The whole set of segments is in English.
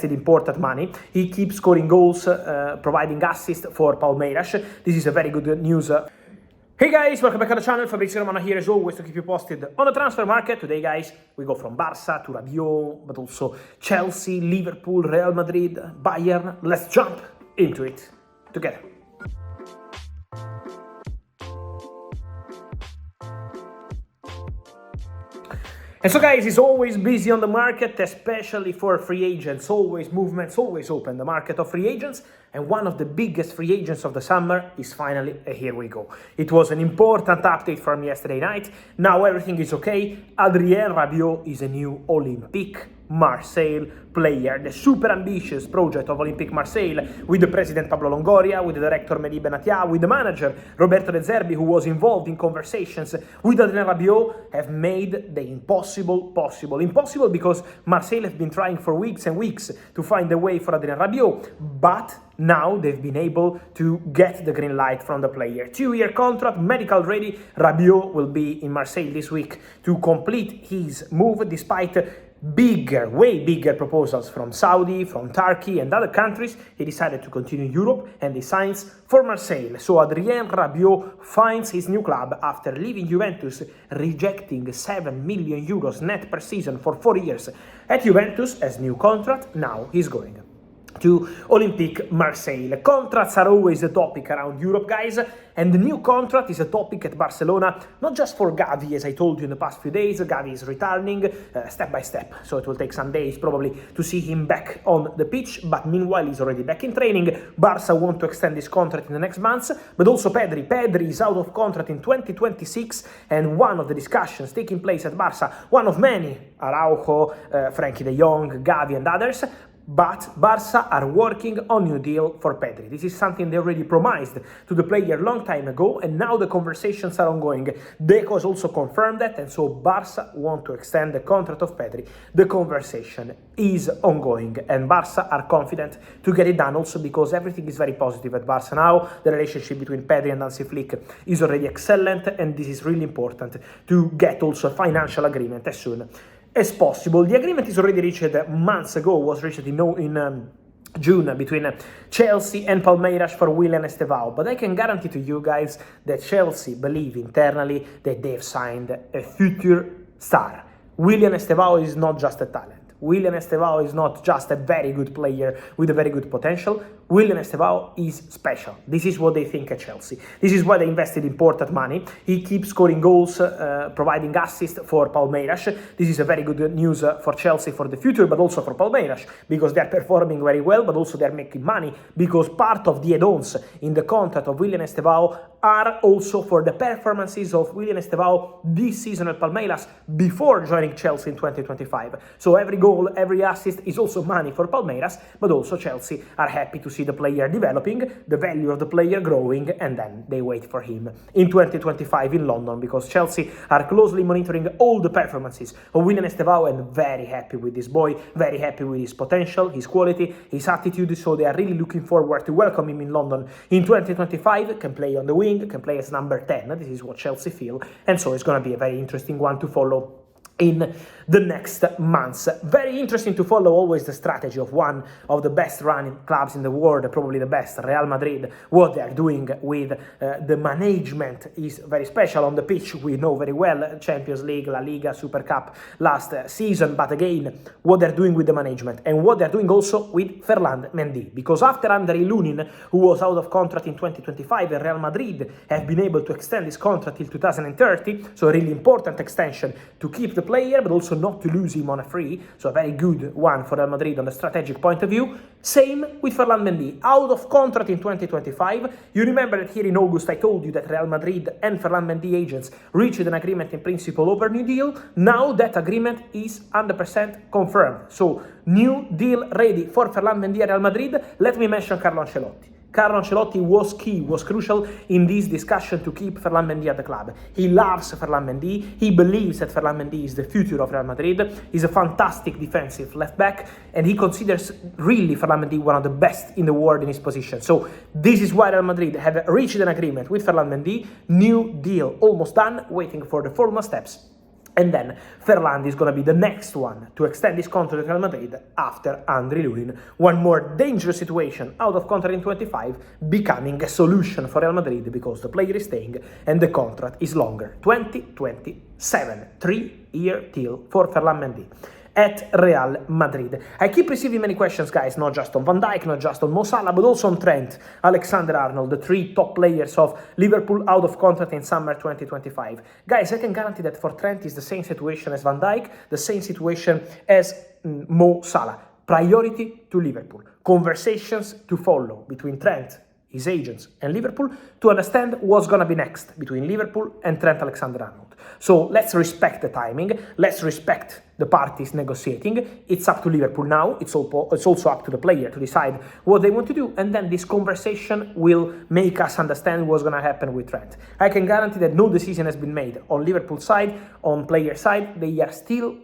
important money. He keeps scoring goals, providing assists for Palmeiras. This is a very good news. Hey guys, welcome back to the channel. Fabrizio Romano here as always to keep you posted on the transfer market. Today guys, we go from Barca to Rabiot, but also Chelsea, Liverpool, Real Madrid, Bayern. Let's jump into it together. And so guys, it's always busy on the market, especially for free agents. Always movements, always open. The market of free agents. And one of the biggest free agents of the summer is finally, here we go. It was an important update from yesterday night. Now everything is okay. Adrien Rabiot is a new Olympique Marseille player. The super ambitious project of Olympique Marseille with the president Pablo Longoria, with the director Mehdi Benatia, with the manager Roberto De Zerbi, who was involved in conversations with Adrien Rabiot, have made the impossible possible. Impossible because Marseille have been trying for weeks and weeks to find a way for Adrien Rabiot, but now they've been able to get the green light from the player. 2-year contract, medical ready. Rabiot will be in Marseille this week to complete his move despite bigger, way bigger proposals from Saudi, from Turkey and other countries. He decided to continue in Europe and he signs for Marseille. So Adrien Rabiot finds his new club after leaving Juventus, rejecting 7 million euros net per season for 4 years at Juventus as new contract. Now he's going to Olympique Marseille. Contracts are always a topic around Europe, guys, and the new contract is a topic at Barcelona, not just for Gavi, as I told you in the past few days. Gavi is returning step by step, so it will take some days probably to see him back on the pitch, but meanwhile he's already back in training. Barca want to extend his contract in the next months, but also Pedri is out of contract in 2026, and one of the discussions taking place at Barca, one of many, Araujo, Frankie de Jong, Gavi and others, but Barca are working on new deal for Pedri. This is something they already promised to the player a long time ago, and now the conversations are ongoing. Deco has also confirmed that, and so Barca want to extend the contract of Pedri. The conversation is ongoing, and Barca are confident to get it done also because everything is very positive at Barca now. The relationship between Pedri and Hansi Flick is already excellent, and this is really important to get also a financial agreement as soon as possible. The agreement is already reached months ago, was reached in June between Chelsea and Palmeiras for Willian Estevao, but I can guarantee to you guys that Chelsea believe internally that they've signed a future star. Willian Estevao is not just a talent. Willian Estevao is not just a very good player with a very good potential. Willian Estevao is special. This is what they think at Chelsea. This is why they invested important money. He keeps scoring goals, providing assists for Palmeiras. This is a very good news for Chelsea for the future, but also for Palmeiras, because they're performing very well, but also they're making money, because part of the add-ons in the contract of Willian Estevao are also for the performances of Willian Estevao this season at Palmeiras before joining Chelsea in 2025. So every goal, every assist is also money for Palmeiras, but also Chelsea are happy to see the player developing, the value of the player growing, and then they wait for him in 2025 in London, because Chelsea are closely monitoring all the performances of Willian Estevao and very happy with this boy, very happy with his potential, his quality, his attitude, so they are really looking forward to welcome him in London in 2025, can play on the wing, can play as number 10, this is what Chelsea feel, and so it's going to be a very interesting one to follow in the next months. Very interesting to follow always the strategy of one of the best running clubs in the world, probably the best, Real Madrid. What they are doing with the management is very special. On the pitch we know very well, Champions League, La Liga, Super Cup last season, but again, what they're doing with the management and what they're doing also with Ferland Mendy, because after Andrei Lunin, who was out of contract in 2025, and Real Madrid have been able to extend his contract till 2030, so a really important extension to keep the player, but also not to lose him on a free, so a very good one for Real Madrid on the strategic point of view. Same with Ferland Mendy, out of contract in 2025. You remember that here in August I told you that Real Madrid and Ferland Mendy agents reached an agreement in principle over new deal. Now that agreement is 100% confirmed. So new deal ready for Ferland Mendy at Real Madrid. Let me mention Carlo Ancelotti. Carlo Ancelotti was key, was crucial in this discussion to keep Ferland Mendy at the club. He loves Ferland Mendy. He believes that Ferland Mendy is the future of Real Madrid. He's a fantastic defensive left back, and he considers really Ferland Mendy one of the best in the world in his position. So this is why Real Madrid have reached an agreement with Ferland Mendy. New deal almost done, waiting for the formal steps And then Ferland is going to be the next one to extend his contract at Real Madrid after Andre Lunin. One more dangerous situation out of contract in 25, becoming a solution for Real Madrid because the player is staying and the contract is longer. 2027, 3-year deal for Ferland Mendy at Real Madrid. I keep receiving many questions, guys, not just on Van Dijk, not just on Mo Salah, but also on Trent Alexander-Arnold, the 3 top players of Liverpool out of contract in summer 2025. Guys, I can guarantee that for Trent is the same situation as Van Dijk, the same situation as Mo Salah. Priority to Liverpool. Conversations to follow between Trent, his agents, and Liverpool to understand what's going to be next between Liverpool and Trent Alexander-Arnold. So let's respect the timing, let's respect the parties negotiating. It's up to Liverpool now, it's also up to the player to decide what they want to do, and then this conversation will make us understand what's going to happen with Trent. I can guarantee that no decision has been made on Liverpool side, on player side. They are still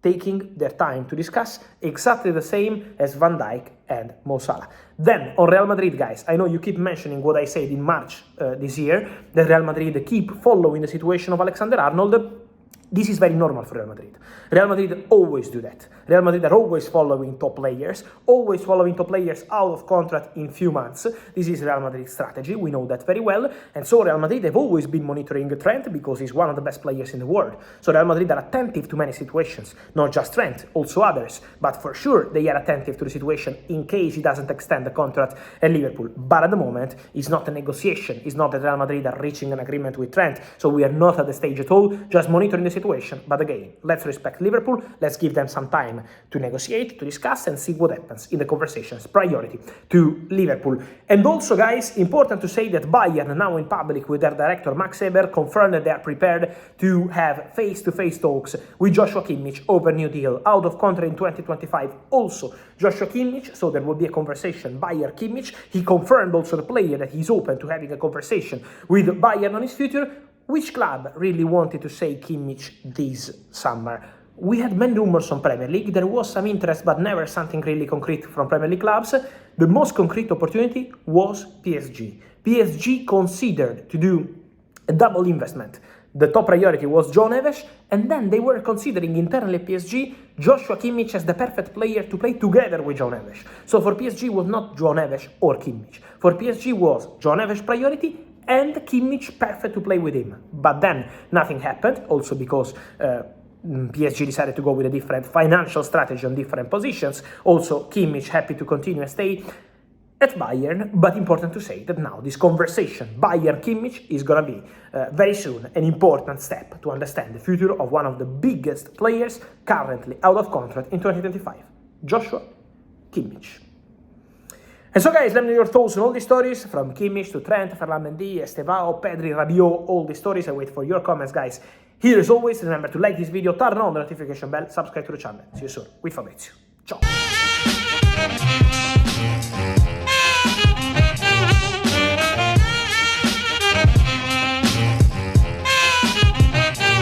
taking their time to discuss, exactly the same as Van Dijk and Mo Salah. Then, on Real Madrid, guys, I know you keep mentioning what I said in March this year, that Real Madrid keep following the situation of Alexander-Arnold. This is very normal for Real Madrid. Real Madrid always do that. Real Madrid are always following top players out of contract in few months. This is Real Madrid's strategy. We know that very well. And so Real Madrid have always been monitoring Trent because he's one of the best players in the world. So Real Madrid are attentive to many situations, not just Trent, also others. But for sure, they are attentive to the situation in case he doesn't extend the contract at Liverpool. But at the moment, it's not a negotiation. It's not that Real Madrid are reaching an agreement with Trent. So we are not at the stage at all, just monitoring the situation. But again, let's respect Liverpool. Let's give them some time to negotiate, to discuss, and see what happens in the conversations. Priority to Liverpool. And also, guys, important to say that Bayern, now in public with their director Max Eber, confirmed that they are prepared to have face-to-face talks with Joshua Kimmich over new deal out of contract in 2025. Also, Joshua Kimmich, so there will be a conversation, Bayern-Kimmich. He confirmed also the player that he's open to having a conversation with Bayern on his future. Which club really wanted to say Kimmich this summer? We had many rumors on Premier League. There was some interest, but never something really concrete from Premier League clubs. The most concrete opportunity was PSG. PSG considered to do a double investment. The top priority was João Neves, and then they were considering internally at PSG Joshua Kimmich as the perfect player to play together with João Neves. So for PSG was not João Neves or Kimmich. For PSG was João Neves priority and Kimmich perfect to play with him. But then nothing happened, also because PSG decided to go with a different financial strategy on different positions. Also, Kimmich happy to continue and stay at Bayern, but important to say that now this conversation, Bayern-Kimmich, is going to be very soon an important step to understand the future of one of the biggest players currently out of contract in 2025, Joshua Kimmich. And so, guys, let me know your thoughts on all these stories, from Kimmich to Trent, Ferland Mendy, Estevao, Pedri, Rabiot, all these stories. I wait for your comments, guys. Here, as always, remember to like this video, turn on the notification bell, subscribe to the channel. See you soon with Fabrizio. Ciao!